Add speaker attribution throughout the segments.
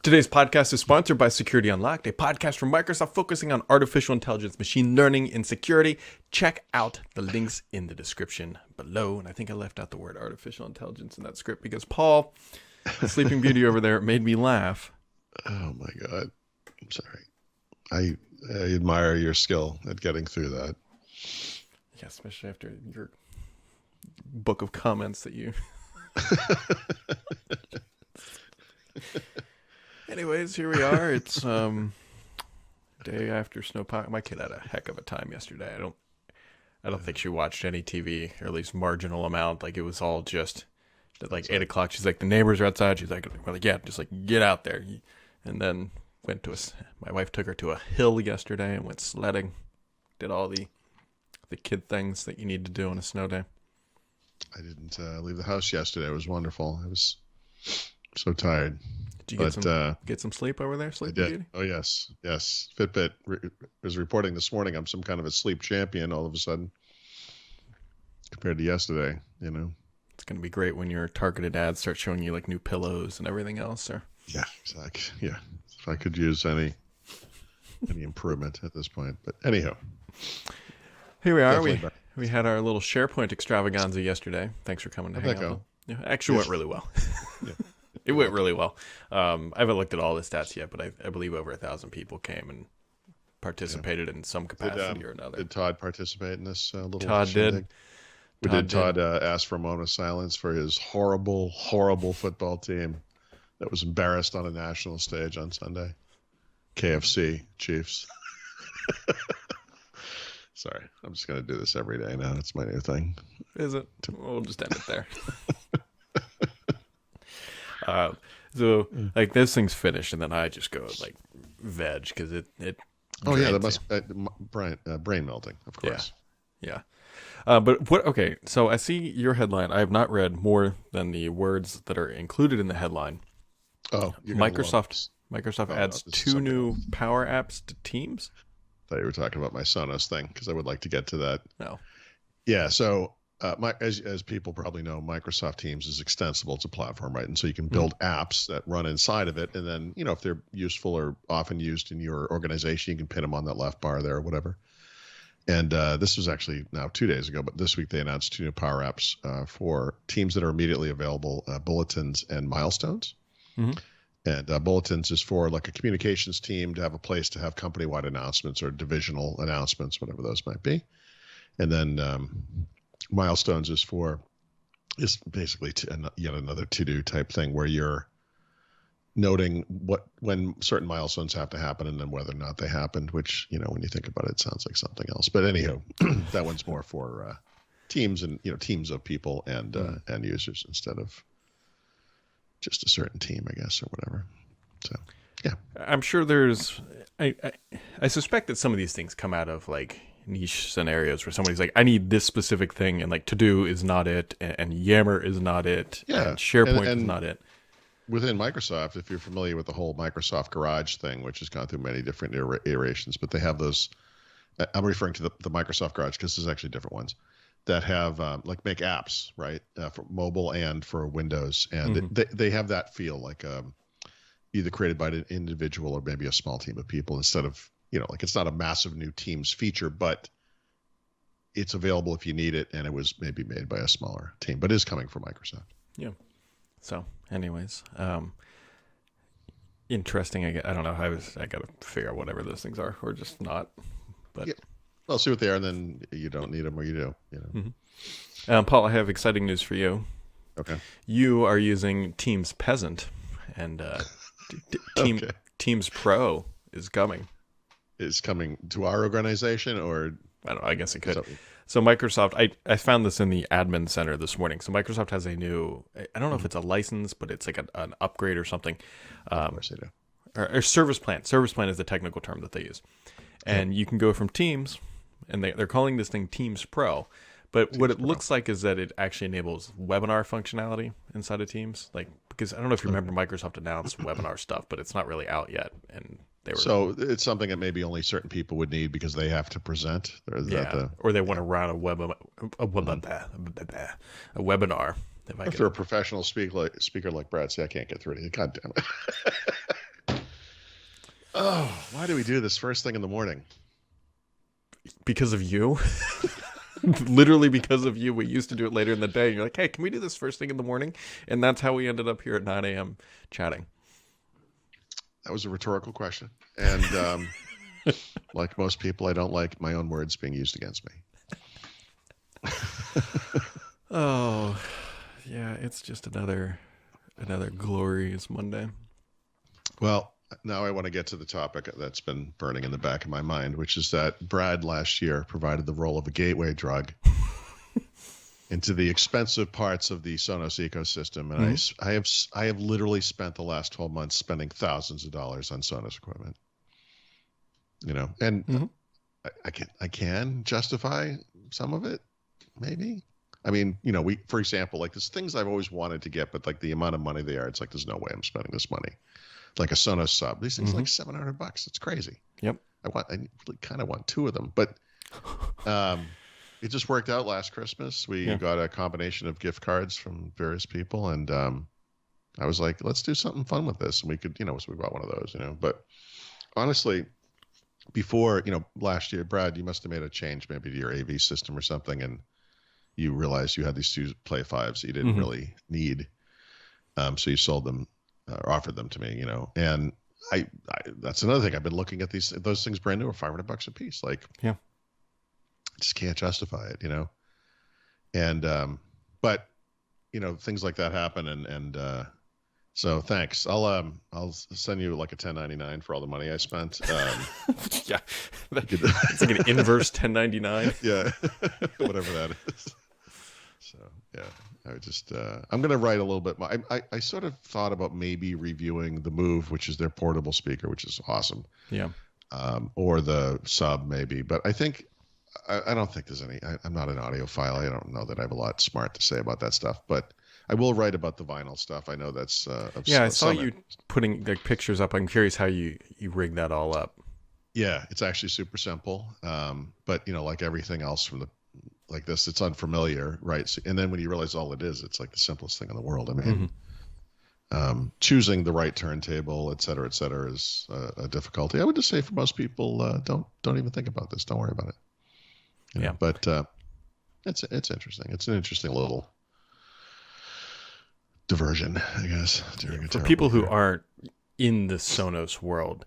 Speaker 1: Today's podcast is sponsored by Security Unlocked, a podcast from Microsoft focusing on artificial intelligence, machine learning, and security. Check out the links in the description below. And I think I left out the word artificial intelligence in that script because Paul, the Sleeping Beauty over there, made me laugh.
Speaker 2: Oh my God. I'm sorry. I admire your skill at getting through that.
Speaker 1: Yeah, especially after your book of comments that you... Anyways, here we are. It's day after snowpocalypse. My kid had a heck of a time yesterday. I don't think she watched any TV, or at least marginal amount. Like, it was all just at like 8 o'clock. She's like, the neighbors are outside. She's like, we're like, yeah, just like get out there. And then went to my wife took her to a hill yesterday and went sledding. Did all the kid things that you need to do on a snow day.
Speaker 2: I didn't leave the house yesterday. It was wonderful. I was so tired.
Speaker 1: Did you get some sleep over there? Sleep,
Speaker 2: I did.
Speaker 1: Beauty?
Speaker 2: Oh, yes. Yes. Fitbit was reporting this morning I'm some kind of a sleep champion all of a sudden compared to yesterday, you know.
Speaker 1: It's going to be great when your targeted ads start showing you like new pillows and everything else. Or
Speaker 2: yeah, exactly. Yeah. If I could use any improvement at this point. But anyhow.
Speaker 1: Here we are. We had our little SharePoint extravaganza yesterday. Thanks for coming to hang out. Yeah, actually went really well.
Speaker 2: Yeah.
Speaker 1: It went really well. I haven't looked at all the stats yet, but I believe over 1,000 people came and participated in some capacity or another.
Speaker 2: Did Todd participate in this little
Speaker 1: Todd
Speaker 2: shindig?
Speaker 1: did.
Speaker 2: Todd ask for a moment of silence for his horrible, horrible football team that was embarrassed on a national stage on Sunday? KFC Chiefs. Sorry, I'm just going to do this every day now. It's my new thing.
Speaker 1: Is it? We'll just end it there. So like this thing's finished, and then I just go like veg because it.
Speaker 2: Oh yeah, that must brain melting, of course.
Speaker 1: Yeah. But what? Okay, so I see your headline. I have not read more than the words that are included in the headline.
Speaker 2: Oh,
Speaker 1: Microsoft adds 2 new Power Apps to Teams.
Speaker 2: I thought you were talking about my Sonos thing because I would like to get to that.
Speaker 1: No.
Speaker 2: Yeah. So. As people probably know, Microsoft Teams is extensible. It's a platform, right? And so you can build apps that run inside of it. And then, you know, if they're useful or often used in your organization, you can pin them on that left bar there or whatever. And this was actually now 2 days ago, but this week they announced 2 new Power Apps for teams that are immediately available, Bulletins and Milestones. Mm-hmm. And Bulletins is for like a communications team to have a place to have company-wide announcements or divisional announcements, whatever those might be. And then Milestones is basically yet another to-do type thing where you're noting when certain milestones have to happen and then whether or not they happened, which, you know, when you think about it, sounds like something else. But anyhow, that one's more for teams and, you know, teams of people and end users instead of just a certain team, I guess, or whatever. So, yeah.
Speaker 1: I'm sure I suspect that some of these things come out of like niche scenarios where somebody's like, I need this specific thing, and like To-Do is not it, and Yammer is not it, and SharePoint is not it.
Speaker 2: Within Microsoft, if you're familiar with the whole Microsoft Garage thing, which has gone through many different iterations, but they have those, I'm referring to the Microsoft Garage because there's actually different ones that have like make apps, right, for mobile and for Windows, and they have that feel like either created by an individual or maybe a small team of people instead of, you know, like it's not a massive new Teams feature, but it's available if you need it, and it was maybe made by a smaller team, but it is coming from Microsoft.
Speaker 1: Yeah. So, anyways, interesting. I don't know. I got to figure out whatever those things are, or just not. But
Speaker 2: yeah. Well, see what they are, and then you don't need them, or you do. You know.
Speaker 1: Mm-hmm. Paul, I have exciting news for you.
Speaker 2: Okay.
Speaker 1: You are using Teams Peasant, and Teams Pro is coming.
Speaker 2: Is coming to our organization, or
Speaker 1: I don't know. I guess it could. So Microsoft, I found this in the admin center this morning. So Microsoft has a new, I don't know if it's a license, but it's like an upgrade or something.
Speaker 2: Of course they do.
Speaker 1: Or service plan. Service plan is the technical term that they use. And you can go from Teams, and they're calling this thing Teams Pro. But Teams what it looks like is that it actually enables webinar functionality inside of Teams. Like, because I don't know if you remember Microsoft announced webinar stuff, but it's not really out yet. And
Speaker 2: so it's something that maybe only certain people would need because they have to present.
Speaker 1: Or they want to run a webinar.
Speaker 2: If you're a professional speaker like Brad, say I can't get through to you. God damn it. Oh, why do we do this first thing in the morning?
Speaker 1: Because of you. Literally because of you. We used to do it later in the day. And you're like, hey, can we do this first thing in the morning? And that's how we ended up here at 9 a.m. chatting.
Speaker 2: That was a rhetorical question. And like most people, I don't like my own words being used against me.
Speaker 1: Oh, yeah, it's just another glorious Monday.
Speaker 2: Well, now I want to get to the topic that's been burning in the back of my mind, which is that Brad last year provided the role of a gateway drug into the expensive parts of the Sonos ecosystem, and I have literally spent the last 12 months spending thousands of dollars on Sonos equipment. And I can justify some of it, maybe. I mean, for example, like there's things I've always wanted to get, but like the amount of money they are, it's like there's no way I'm spending this money. Like a Sonos sub, these things are like $700. It's crazy.
Speaker 1: Yep.
Speaker 2: I kind of want two of them, but it just worked out last Christmas. We got a combination of gift cards from various people, and I was like, let's do something fun with this. And we could, so we bought one of those, But honestly, before, last year, Brad, you must have made a change maybe to your AV system or something, and you realized you had these two Play 5s that you didn't really need. So you sold them or offered them to me, and I that's another thing. I've been looking at those things brand new are $500 a piece. Like,
Speaker 1: yeah,
Speaker 2: I just can't justify it, and, but, things like that happen. And so thanks. I'll send you like a 1099 for all the money I spent.
Speaker 1: Yeah, it's like an inverse 1099.
Speaker 2: Yeah, whatever that is. So yeah, I just I'm gonna write a little bit more. I sort of thought about maybe reviewing the Move, which is their portable speaker, which is awesome.
Speaker 1: Yeah.
Speaker 2: Or the Sub maybe, but I think I don't think there's any. I'm not an audiophile. I don't know that I have a lot smart to say about that stuff, but I will write about the vinyl stuff. I know that's
Speaker 1: I saw you putting like pictures up. I'm curious how you rig that all up.
Speaker 2: Yeah, it's actually super simple. But like everything else like this, it's unfamiliar, right? So, and then when you realize all it is, it's like the simplest thing in the world. I mean, choosing the right turntable, et cetera, is a difficulty. I would just say for most people, don't even think about this. Don't worry about it. But it's interesting. It's an interesting little diversion, I guess.
Speaker 1: For people who aren't in the Sonos world,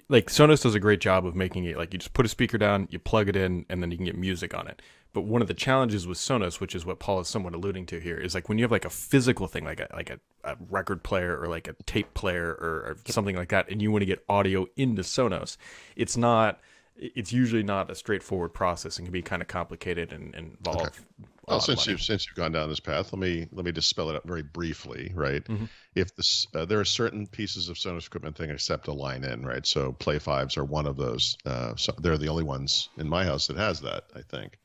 Speaker 1: like Sonos does a great job of making it like you just put a speaker down, you plug it in, and then you can get music on it. But one of the challenges with Sonos, which is what Paul is somewhat alluding to here, is like when you have like a physical thing, like a record player or like a tape player or something like that, and you want to get audio into Sonos, it's usually not a straightforward process and can be kind of complicated and involve.
Speaker 2: Okay. Well, since you've gone down this path, let me just spell it out very briefly, right? If there are certain pieces of Sonos equipment that accept a line in, right? So Play 5s are one of those. So they're the only ones in my house that has that, I think.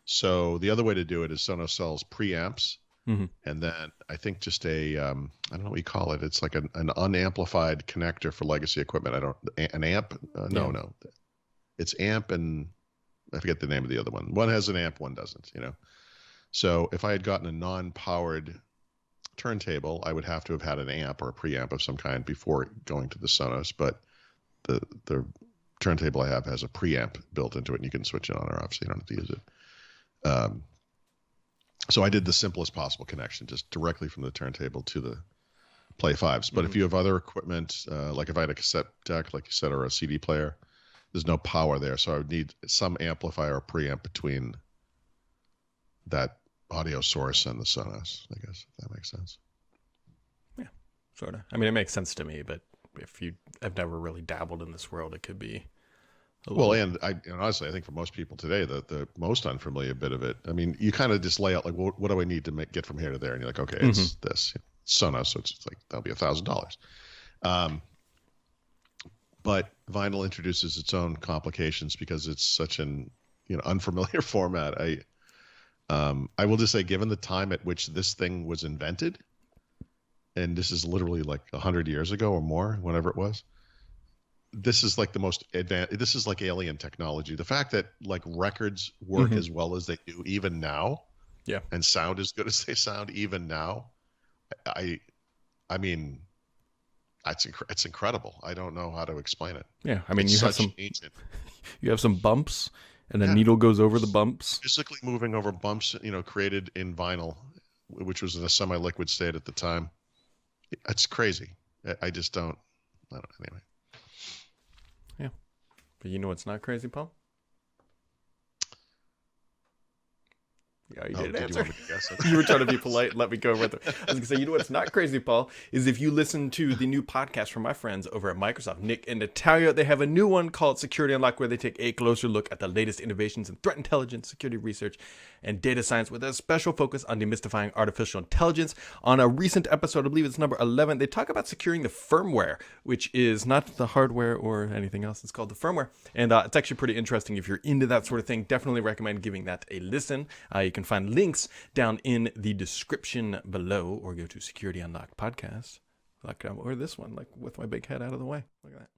Speaker 2: So the other way to do it is Sonos sells preamps, and then I think just I don't know what you call it. It's like an unamplified connector for legacy equipment. An amp? No. It's amp and I forget the name of the other one. One has an amp, one doesn't, So if I had gotten a non-powered turntable, I would have to have had an amp or a preamp of some kind before going to the Sonos. But the turntable I have has a preamp built into it, and you can switch it on or off, so you don't have to use it. So I did the simplest possible connection, just directly from the turntable to the Play 5s. But if you have other equipment, like if I had a cassette deck, like you said, or a CD player, there's no power there, so I would need some amplifier or preamp between that audio source and the Sonos, I guess, if that makes sense.
Speaker 1: Yeah, sort of. I mean, it makes sense to me, but if you have never really dabbled in this world, it could be
Speaker 2: and honestly, I think for most people today, the most unfamiliar bit of it, I mean, you kind of just lay out, like, what do I need to get from here to there? And you're like, okay, it's this. Sonos, so it's like, that'll be $1,000. But vinyl introduces its own complications because it's such an unfamiliar format. I will just say, given the time at which this thing was invented, and this is literally like 100 years ago or more, whenever it was, this is like the most advanced. This is like alien technology. The fact that like records work as well as they do even now, and sound as good as they sound even now, I mean, It's incredible. I don't know how to explain it.
Speaker 1: Yeah, I mean,
Speaker 2: It's
Speaker 1: you have
Speaker 2: such
Speaker 1: some
Speaker 2: ancient.
Speaker 1: you have some bumps, and a
Speaker 2: Yeah,
Speaker 1: needle goes over the bumps.
Speaker 2: physically moving over bumps, created in vinyl, which was in a semi-liquid state at the time. It's crazy. I just don't. I don't. Anyway.
Speaker 1: Yeah, but you know what's not crazy, Paul? Yeah, you didn't
Speaker 2: Did
Speaker 1: answer.
Speaker 2: you want me to guess it?
Speaker 1: You were trying to be polite and let me go with it. I was going to say, you know what's not crazy, Paul, is if you listen to the new podcast from my friends over at Microsoft, Nick and Natalia, they have a new one called Security Unlocked, where they take a closer look at the latest innovations in threat intelligence, security research, and data science, with a special focus on demystifying artificial intelligence. On a recent episode, I believe it's number 11, they talk about securing the firmware, which is not the hardware or anything else. It's called the firmware. And it's actually pretty interesting. If you're into that sort of thing, definitely recommend giving that a listen. You can find links down in the description below, or go to Security Unlocked Podcast, or this one, like with my big head out of the way. Look at that.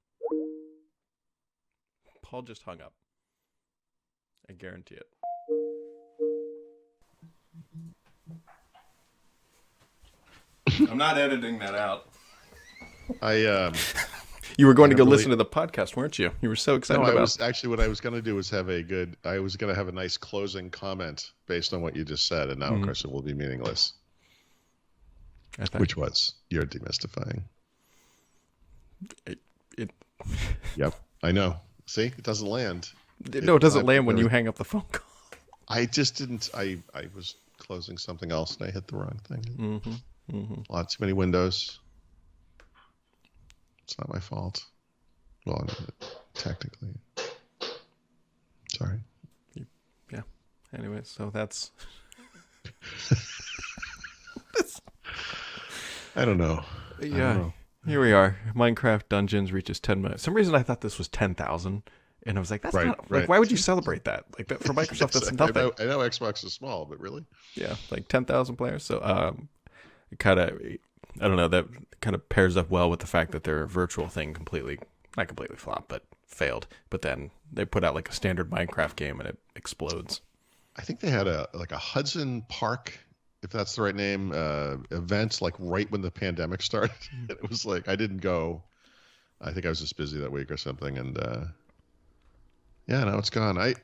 Speaker 1: Paul just hung up. I guarantee it. I'm not editing that out. You were going to go listen to the podcast, weren't you? You were so excited about it.
Speaker 2: I was actually, what I was going to do was I was going to have a nice closing comment based on what you just said, and now, of course, it will be meaningless. Which was, you're demystifying. Yep, I know. See, it doesn't land.
Speaker 1: No, it doesn't land when you hang up the phone call.
Speaker 2: I just didn't. I was closing something else, and I hit the wrong thing. Lots too many windows. It's not my fault. Well, technically. Sorry.
Speaker 1: Yeah. Anyway, so that's...
Speaker 2: I don't know.
Speaker 1: Yeah. Here we are. Minecraft Dungeons reaches 10 minutes. For some reason I thought this was 10,000. And I was like, that's not... Like, why would you celebrate that? Like, that for Microsoft, that's nothing.
Speaker 2: I know Xbox is small, but really?
Speaker 1: Yeah, like 10,000 players. So, it kind of... I don't know, that kind of pairs up well with the fact that their virtual thing not completely flopped, but failed. But then they put out like a standard Minecraft game and it explodes.
Speaker 2: I think they had a Hudson Park, if that's the right name, event like right when the pandemic started. It was like, I didn't go. I think I was just busy that week or something. And yeah, now it's gone.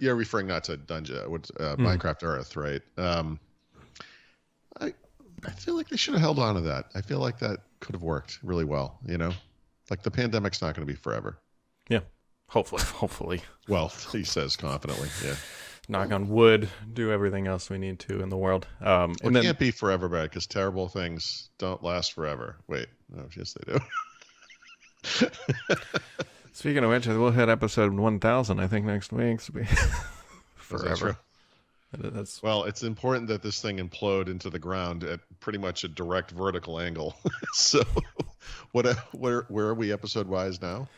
Speaker 2: You're referring not to Minecraft Earth, right? I feel like they should have held on to that. I feel like that could have worked really well, Like the pandemic's not going to be forever.
Speaker 1: Yeah. Hopefully.
Speaker 2: Well, he says confidently, yeah.
Speaker 1: Knock on wood, do everything else we need to in the world.
Speaker 2: It can't be forever, Brad, because terrible things don't last forever. Wait. Oh, yes, they do.
Speaker 1: Speaking of which, we'll hit episode 1,000, I think, next week. Forever.
Speaker 2: Well, it's important that this thing implode into the ground at pretty much a direct vertical angle. So, where are we episode wise now?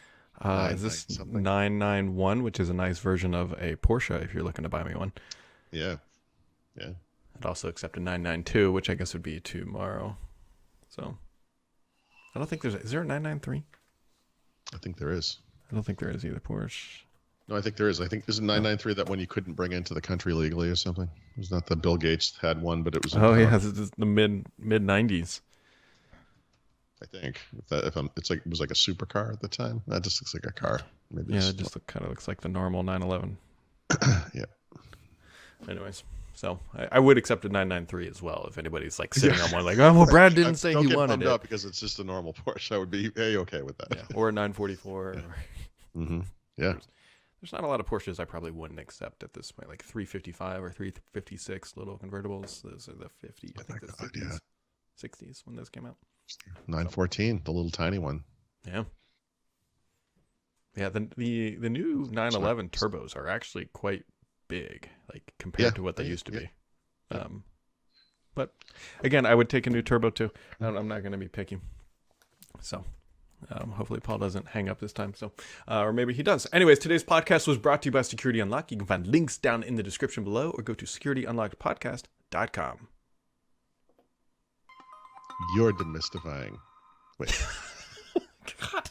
Speaker 1: Is this 991, which is a nice version of a Porsche if you're looking to buy me one?
Speaker 2: Yeah.
Speaker 1: I'd also accept a 992, which I guess would be tomorrow. So, I don't think is there a 993?
Speaker 2: I think there is.
Speaker 1: I don't think there is either, Porsche.
Speaker 2: No, I think there is. I think isn't 993 that one you couldn't bring into the country legally or something? It was not that Bill Gates had one, but it was.
Speaker 1: Yeah, it's the mid 90s.
Speaker 2: I think it was like a supercar at the time. That just looks like a car. Maybe.
Speaker 1: Yeah, it just kind of looks like the normal 911.
Speaker 2: Yeah.
Speaker 1: Anyways, so I would accept a 993 as well if anybody's like sitting on one, like, oh well, Brad didn't say he wanted it.
Speaker 2: Up because it's just a normal Porsche. I would be okay with that.
Speaker 1: Yeah, or a 944.
Speaker 2: Mm-hmm. Yeah.
Speaker 1: There's not a lot of Porsches I probably wouldn't accept at this point, like 355 or 356 little convertibles. Those are the 50. I think the 50s, 60s when those came out.
Speaker 2: 914, the little tiny one.
Speaker 1: Yeah. Yeah, the new 911 turbos are actually quite big, like compared to what they used to be. But again, I would take a new turbo too. I'm not going to be picky. So. Hopefully Paul doesn't hang up this time. So, or maybe he does. Anyways, today's podcast was brought to you by Security Unlocked. You can find links down in the description below, or go to securityunlockedpodcast.com.
Speaker 2: You're demystifying. Wait.
Speaker 1: God.